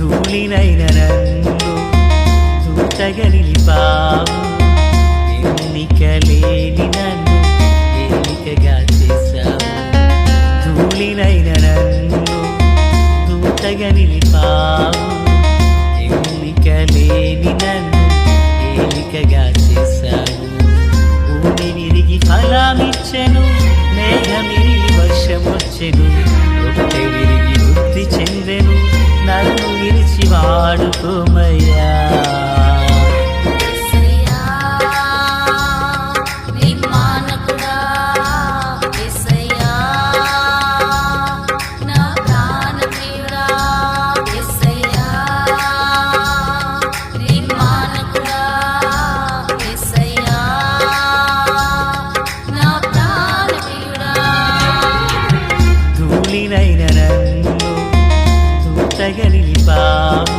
ధూళినైన నన్ను దూతగా నిలిపావు, ఎన్నికలేని నన్ను ఏలికగా చేశావు. ధూళినైన నన్ను దూతగా నిలిపావు, ఎన్నికలేని నన్ను ఏలికగా చేశావు. భూమి విరిగి ఫలమిచ్చెను, మేఘమిరిగి వర్షమొచ్చెను, రొట్టె విరిగి వృద్ధి చెందెను, నన్ను విరిచి వాడుకోమయ్యా. ధూళినైన నన్ను దూతగా నిలిపావు,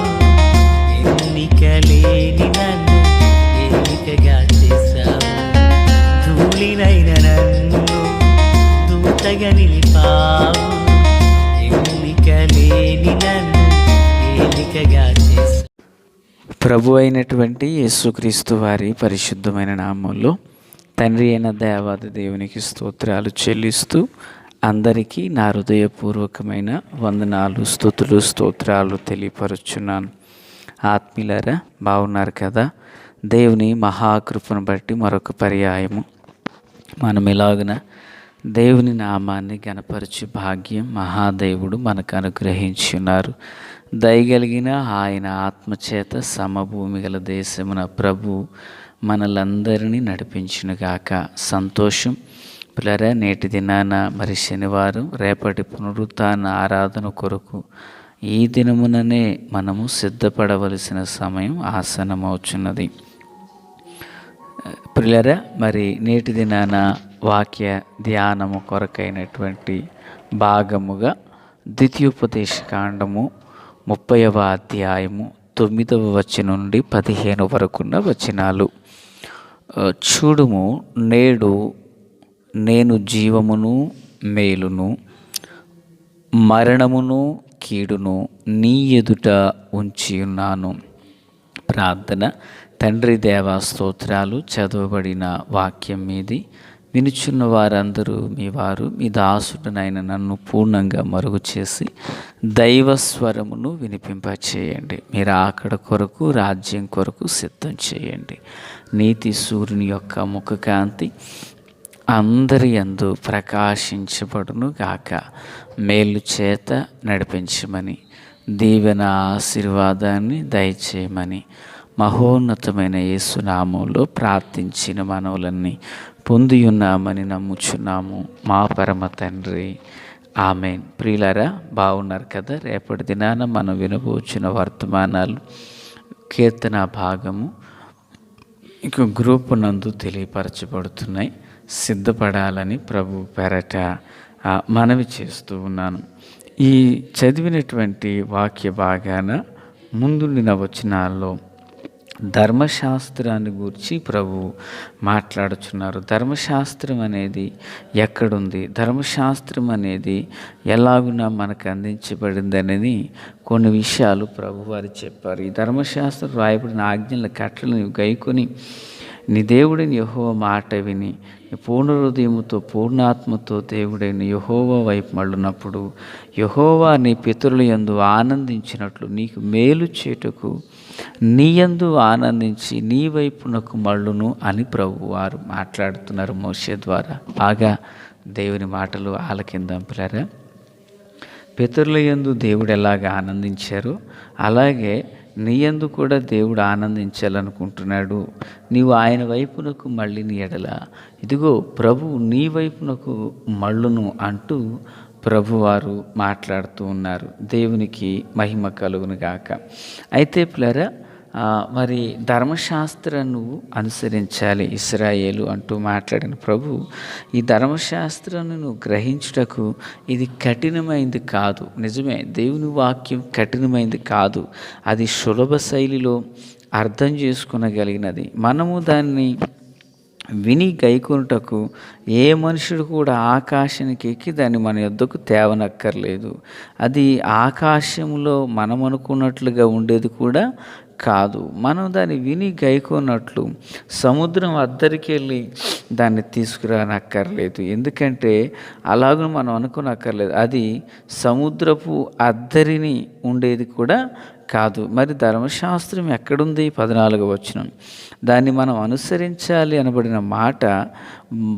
ఎన్నికలేని నన్ను ఏలికగా చేశావు. ధూళినైన నన్ను దూతగా నిలిపావు, ఎన్నికలేని నన్ను ఏలికగా చేశావు. ప్రభు అయినటువంటి యేసుక్రీస్తు వారి పరిశుద్ధమైన నామంలో తండ్రి అయిన దేవాది దేవునికి స్తోత్రాలు చెల్లిస్తూ అందరికీ నా హృదయపూర్వకమైన వందనాలు, స్తుతులు, స్తోత్రాలు తెలియపరుచున్నాను. ఆత్మీయులారా, బాగున్నారు కదా? దేవుని మహాకృపను బట్టి మరొక పర్యాయము మనం ఇలాగున దేవుని నామాన్ని గణపరచు భాగ్యం మహాదేవుడు మనకు అనుగ్రహించున్నారు. దయగలిగిన ఆయన ఆత్మచేత సమభూమి గల దేశమున ప్రభు మనలందరినీ నడిపించునుగాక. సంతోషం పిల్లరా, నేటి దినాన మరి శనివారం, రేపటి పునరుత్థాన ఆరాధన కొరకు ఈ దినముననే మనము సిద్ధపడవలసిన సమయం ఆసన్నమవుచున్నది. పిల్లరా, మరి నేటి దినాన వాక్య ధ్యానము కొరకైనటువంటి భాగముగా ద్వితీయోపదేశ కాండము 30వ అధ్యాయము 9వ వచనం నుండి 15 వరకున్న వచనాలు. చూడుము, నేడు నేను జీవమును మేలును మరణమును కీడును నీ ఎదుట ఉంచి ఉన్నాను. ప్రార్థన. తండ్రి దేవా, స్తోత్రాలు. చదవబడిన వాక్యం మీది వినుచున్న వారందరూ మీ వారు, మీ దాసుడనైన నన్ను పూర్ణంగా మరుగు చేసి దైవస్వరమును వినిపింపచేయండి. మీరు ఆకడ కొరకు, రాజ్యం కొరకు సిద్ధం చేయండి. నీతి సూర్యుని యొక్క ముఖకాంతి అందరి యందు ప్రకాశించబడును గాక. మేలు చేత నడిపించమని, దీవెన ఆశీర్వాదాన్ని దయచేయమని మహోన్నతమైన యేసునామంలో ప్రార్థించిన మనవులన్నీ పొంది ఉన్నామని నమ్ముచున్నాము మా పరమ తండ్రి, ఆమెన్. ప్రియులారా, బాగున్నారు కదా? రేపటి దినాన మనం వినబోచిన వర్తమానాలు కీర్తన భాగము ఇంకో గ్రూపు నందు తెలియపరచబడుతున్నాయి. సిద్ధపడాలని ప్రభు పేరట మనవి చేస్తూ ఉన్నాను. ఈ చదివినటువంటి వాక్య భాగాన ముందుండిన వచనాల్లో ధర్మశాస్త్రాన్ని గురించి ప్రభు మాట్లాడుచున్నారు. ధర్మశాస్త్రం అనేది ఎక్కడుంది, ధర్మశాస్త్రం అనేది ఎలాగునా మనకు అందించబడింది అనేది కొన్ని విషయాలు ప్రభు వారు చెప్పారు. ఈ ధర్మశాస్త్రం రాయబడిన ఆజ్ఞల కట్టలను గైకొని నీ దేవుడైన యెహోవా మాట విని పూర్ణ హృదయముతో పూర్ణాత్మతో దేవుడైన యెహోవా వైపు మళ్ళునప్పుడు యెహోవా నీ పితరుల యందు ఆనందించినట్లు నీకు మేలు చేటుకు నీ యందు ఆనందించి నీ వైపునకు మళ్ళును అని ప్రభు వారు మాట్లాడుతున్నారు మోషే ద్వారా. బాగా దేవుని మాటలు ఆలకిందాం పిల్లరా. పితరుల యందు దేవుడు ఎలాగ ఆనందించారో అలాగే నీ యందు కూడా దేవుడు ఆనందించాలనుకుంటున్నాడు. నీవు ఆయన వైపునకు మళ్ళీ నీ ఎడల ఇదిగో ప్రభు నీ వైపునకు మళ్ళును అంటూ ప్రభువారు మాట్లాడుతూ ఉన్నారు. దేవునికి మహిమ కలుగును గాక. అయితే పిల్లరా, మరి ధర్మశాస్త్రాన్ని నువ్వు అనుసరించాలి ఇశ్రాయేలు అంటూ మాట్లాడిన ప్రభు ఈ ధర్మశాస్త్రాన్ని నువ్వు గ్రహించుటకు ఇది కఠినమైంది కాదు. నిజమే, దేవుని వాక్యం కఠినమైంది కాదు. అది సులభ శైలిలో అర్థం చేసుకునగలిగినది. మనము దాన్ని విని గైకొనుటకు ఏ మనుషుడు కూడా ఆకాశానికి ఎక్కి దాన్ని మన యొద్దకు తేవనక్కర్లేదు. అది ఆకాశంలో మనం అనుకున్నట్లుగా ఉండేది కూడా కాదు. మనం దాన్ని విని గైకొన్నట్లు సముద్రం అద్దరికెళ్ళి దాన్ని తీసుకురానక్కర్లేదు. ఎందుకంటే అలాగ మనం అనుకోనక్కర్లేదు. అది సముద్రపు అద్దరిని ఉండేది కూడా కాదు. మరి ధర్మశాస్త్రం ఎక్కడుంది? 14వ వచనం. దాన్ని మనం అనుసరించాలి అనబడిన మాట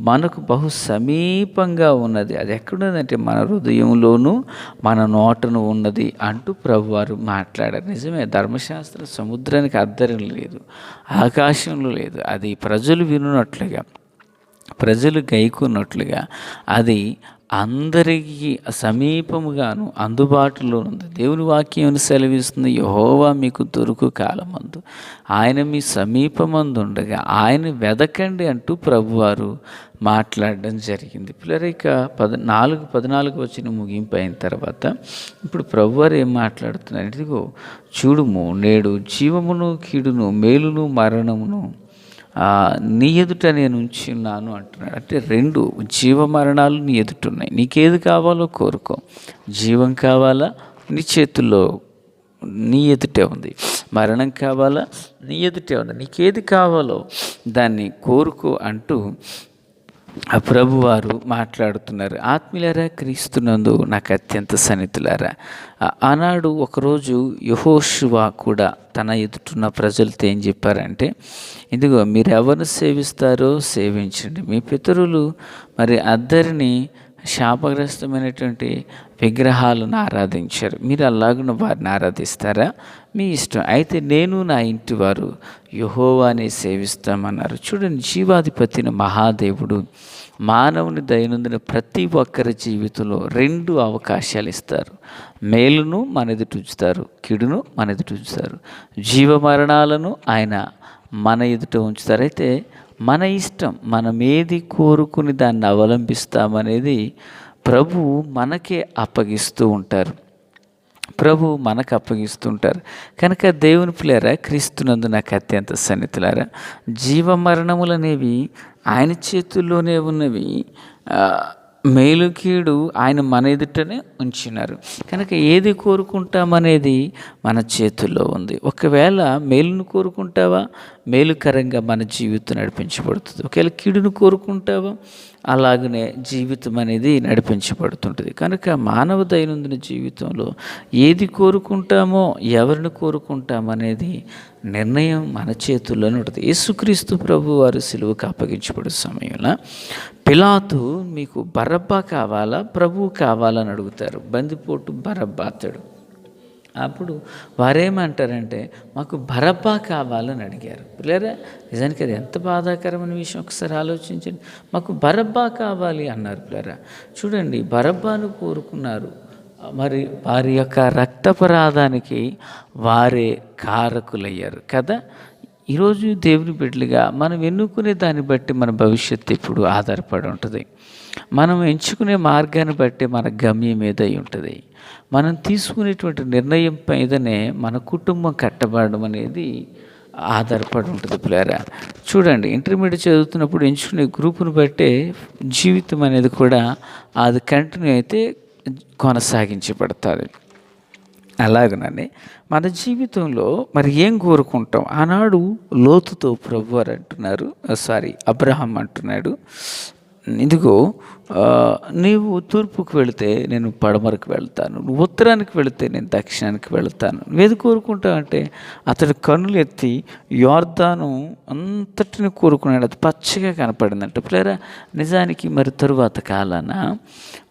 మనకు బహు సమీపంగా ఉన్నది. అది ఎక్కడున్నదంటే మన హృదయంలోనూ మన నోటను ఉన్నది అంటూ ప్రభువారు మాట్లాడారు. నిజమే, ధర్మశాస్త్రం సముద్రానికి అద్దరం లేదు, ఆకాశంలో లేదు. అది ప్రజలు వినున్నట్లుగా, ప్రజలు గైకున్నట్లుగా అది అందరికీ సమీపముగాను అందుబాటులో ఉంది. దేవుని వాక్యం సెలవిస్తుంది, యెహోవా మీకు దొరుకు కాలమందు ఆయన మీ సమీపమందు ఉండగా ఆయన వెదకండి అంటూ ప్రభువారు మాట్లాడడం జరిగింది. పిల్లలు ఇక 14 వచ్చిన ముగింపు అయిన తర్వాత ఇప్పుడు ప్రభువారు ఏం మాట్లాడుతున్నారు? ఇదిగో చూడుము, నేడు జీవమును కీడును మేలును మరణమును నీ ఎదుట నేను ఉంచి ఉన్నాను అంటున్నాడు. అంటే 2 జీవ మరణాలు నీ ఎదుటున్నాయి. నీకేది కావాలో కోరుకో. జీవం కావాలా? నీ చేతుల్లో, నీ ఎదుటే ఉంది. మరణం కావాలా? నీ ఎదుటే ఉంది. నీకేది కావాలో దాన్ని కోరుకో అంటూ ఆ ప్రభువారు మాట్లాడుతున్నారు. ఆత్మీయులారా, క్రీస్తునందు నాకు అత్యంత సన్నిహితులారా, ఆనాడు ఒకరోజు యెహోషువ కూడా తన ఎదుటున్న ప్రజలతో ఏం చెప్పారంటే, ఇదిగో మీరు ఎవరిని సేవిస్తారో సేవించండి. మీ పితరులు మరి అద్దరిని శాపగ్రస్తమైనటువంటి విగ్రహాలను ఆరాధించారు. మీరు అలాగున వారిని ఆరాధిస్తారా? మీ ఇష్టం. అయితే నేను నా ఇంటి వారు యెహోవానే సేవిస్తామన్నారు. చూడండి, జీవాధిపతిని మహాదేవుడు మానవుని దైనందిన ప్రతి ఒక్కరి జీవితంలో 2 అవకాశాలు ఇస్తారు. మేలును మన ఎదుట ఉంచుతారు, కీడును మన ఎదుట ఉంచుతారు. జీవ మరణాలను ఆయన మన ఎదుట ఉంచుతారు. అయితే మన ఇష్టం, మనం ఏది కోరుకుని దాన్ని అవలంబిస్తామనేది ప్రభు మనకే అప్పగిస్తూ ఉంటారు. ప్రభు మనకు అప్పగిస్తుంటారు. కనుక దేవుని పిల్లారా, క్రీస్తునందు నాకు అత్యంత సన్నిహితులారా, జీవ మరణములనేవి ఆయన చేతుల్లోనే ఉన్నవి. మేలు కీడు ఆయన మన ఎదుటనే ఉంచినారు. కనుక ఏది కోరుకుంటామనేది మన చేతుల్లో ఉంది. ఒకవేళ మేలును కోరుకుంటావా, మేలుకరంగా మన జీవితం నడిపించబడుతుంది. ఒకవేళ కీడును కోరుకుంటావా, అలాగనే జీవితం అనేది నడిపించబడుతుంటుంది. కనుక మానవ దైనందిన జీవితంలో ఏది కోరుకుంటామో, ఎవరిని కోరుకుంటామనేది నిర్ణయం మన చేతుల్లోనే ఉంటుంది. యేసుక్రీస్తు ప్రభు వారు సిలువకు అప్పగించబడే సమయంలో పిలాతు మీకు బరబ్బా కావాలా, ప్రభువు కావాలని అడుగుతారు. బందిపోటు బరబ్బా అతడు. అప్పుడు వారేమంటారంటే, మాకు బరబ్బా కావాలని అడిగారు. పిల్లరా, నిజానికి అది ఎంత బాధాకరమైన విషయం ఒకసారి ఆలోచించండి. మాకు బరబ్బా కావాలి అన్నారు. పిల్లరా, చూడండి, బరబ్బాను కోరుకున్నారు. మరి వారి యొక్క రక్తపరాధానికి వారే కారకులయ్యారు కదా. ఈరోజు దేవుని బిడ్డలుగా మనం ఎన్నుకునే దాన్ని బట్టి మన భవిష్యత్తు ఎప్పుడు ఆధారపడి ఉంటుంది. మనం ఎంచుకునే మార్గాన్ని బట్టి మన గమ్యం ఏదై ఉంటుంది. మనం తీసుకునేటువంటి నిర్ణయం మీదనే మన కుటుంబం కట్టబడడం అనేది ఆధారపడి ఉంటుంది. పిల్లరా, చూడండి, ఇంటర్మీడియట్ చదువుతున్నప్పుడు ఎంచుకునే గ్రూపును బట్టే జీవితం అనేది కూడా అది కంటిన్యూ అయితే కొనసాగించబడుతుంది. అలాగనని మన జీవితంలో మరి ఏం కోరుకుంటాం? ఆనాడు లోతుతో ప్రభువారు అంటున్నారు, అబ్రహాం అంటున్నాడు, ఇదిగో నీవు తూర్పుకు వెళితే నేను పడమరకు వెళ్తాను, నువ్వు ఉత్తరానికి వెళితే నేను దక్షిణానికి వెళతాను. నువ్వేది కోరుకుంటావు అంటే, అతడు కన్నులు ఎత్తి యోర్దాను అంతటిని కోరుకున్నాడు. అది పచ్చగా కనపడిందంట. పిల్లరా, నిజానికి మరి తరువాత కాలాన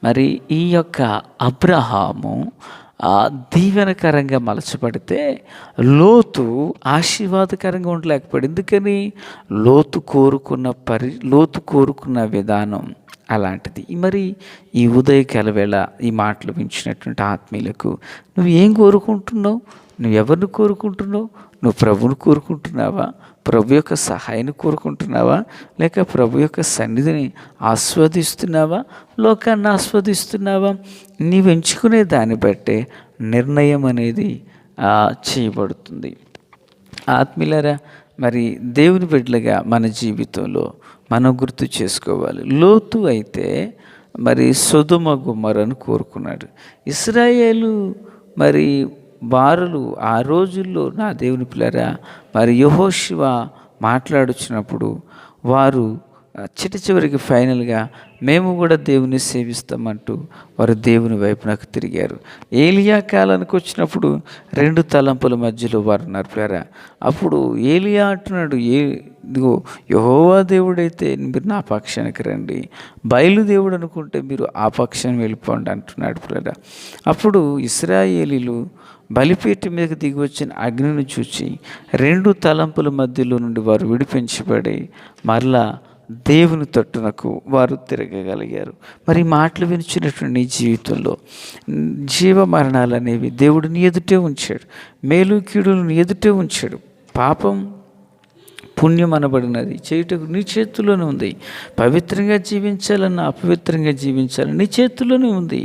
మరి ఈ యొక్క అబ్రహాము దీవెనకరంగా మలచబడితే లోతు ఆశీర్వాదకరంగా ఉండలేకపోయాడు. ఎందుకని? లోతు కోరుకున్న విధానం అలాంటిది. మరి ఈ ఉదయకాల వేళ ఈ మాటలు వించినటువంటి ఆత్మీయులకు నువ్వు ఏం కోరుకుంటున్నావు? నువ్వు ఎవరిని కోరుకుంటున్నావు? నువ్వు ప్రభువుని కోరుకుంటున్నావా? ప్రభు యొక్క సహాయాన్ని కోరుకుంటున్నావా? లేక ప్రభు యొక్క సన్నిధిని ఆస్వాదిస్తున్నావా? లోకాన్ని ఆస్వాదిస్తున్నావా? నీవు ఎంచుకునే దాన్ని బట్టే నిర్ణయం అనేది చేయబడుతుంది. ఆత్మీయులారా, మరి దేవుని బిడ్డలుగా మన జీవితంలో మనం గుర్తు చేసుకోవాలి. లోతు అయితే మరి సొదొమ గొమొర్రాను కోరుకున్నాడు. ఇశ్రాయేలు మరి బారులు ఆ రోజుల్లో నా దేవుని పిల్లరా మరి యెహోషువ మాట్లాడుచున్నప్పుడు వారు చివరికి ఫైనల్గా మేము కూడా దేవుని సేవిస్తామంటూ వారు దేవుని వైపునకు తిరిగారు. ఏలియా కాలానికి వచ్చినప్పుడు 2 తలంపుల మధ్యలో వారు ఉన్నారు ప్రియులారా. అప్పుడు ఏలియా అంటున్నాడు, ఇదిగో యెహోవా దేవుడైతే మీరు నా పక్షానికి రండి, బయలుదేవుడు అనుకుంటే మీరు ఆ పక్షాన్ని వెళ్ళిపోండి అంటున్నాడు ప్రియులారా. అప్పుడు ఇశ్రాయేలీలు బలిపీఠం మీదకి దిగి వచ్చిన అగ్నిని చూచి 2 తలంపుల మధ్యలో నుండి వారు విడిపించబడి మరలా దేవుని తట్టునకు వారు తిరగగలిగారు. మరి మాటలు వినిచినటువంటి నీ జీవితంలో జీవ మరణాలు అనేవి దేవుడు నీ ఎదుటే ఉంచాడు. మేలు కీడులు నీ ఎదుటే ఉంచాడు. పాపం పుణ్యం అనబడినది చేయుటకు నీ చేతుల్లోనే ఉంది. పవిత్రంగా జీవించాలన్నా అపవిత్రంగా జీవించాలని నీ చేతుల్లోనే ఉంది.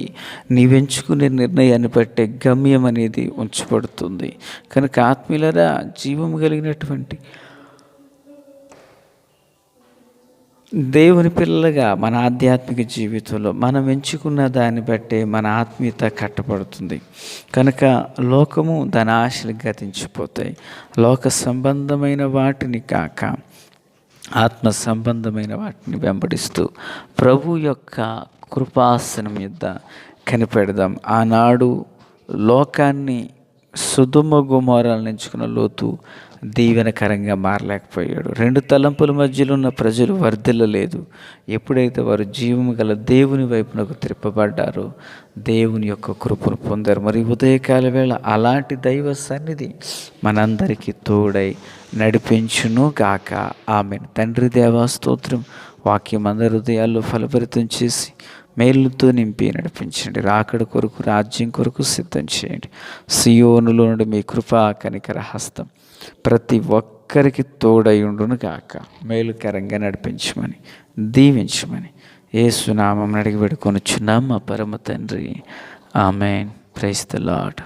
నీవెంచుకునే నిర్ణయాన్ని బట్టే గమ్యం అనేది ఉంచబడుతుంది. కనుక ఆత్మీయులారా, జీవం కలిగినటువంటి దేవుని పిల్లలుగా మన ఆధ్యాత్మిక జీవితంలో మనం ఎంచుకున్న దాన్ని బట్టే మన ఆత్మీయత కట్టబడుతుంది. కనుక లోకము దాని ఆశలు గతించిపోతాయి. లోక సంబంధమైన వాటిని కాక ఆత్మ సంబంధమైన వాటిని వెంబడిస్తూ ప్రభు యొక్క కృపాసనం యొద్ద కనిపెడదాం. ఆనాడు లోకాన్ని సొదొమ గొమొర్రాలను ఎంచుకున్న లోతు దీవెనకరంగా మారలేకపోయాడు. 2 తలంపుల మధ్యలో ఉన్న ప్రజలు వర్ధిల్లలేదు. ఎప్పుడైతే వారు జీవము గల దేవుని వైపునకు త్రిప్పబడ్డారో దేవుని యొక్క కృపను పొందారు. మరి ఉదయకాల వేళ అలాంటి దైవ సన్నిధి మనందరికీ తోడై నడిపించును గాక. ఆమేన్. తండ్రి దేవా స్తోత్రం. వాక్యం అందరి హృదయాల్లో ఫలభరితం చేసి మేలుతో నింపి నడిపించండి. రాకడ కొరకు, రాజ్యం కొరకు సిద్ధం చేయండి. సియోనులో నుండి మీ కృపా కనికర హస్తం ప్రతి ఒక్కరికి తోడయుండును గాక. మేలుకరంగా నడిపించమని, దీవించమని యేసు నామమున అడిగి వేడుకొనుచున్నాం మా పరమ తండ్రి. ఆమేన్. Praise the lord.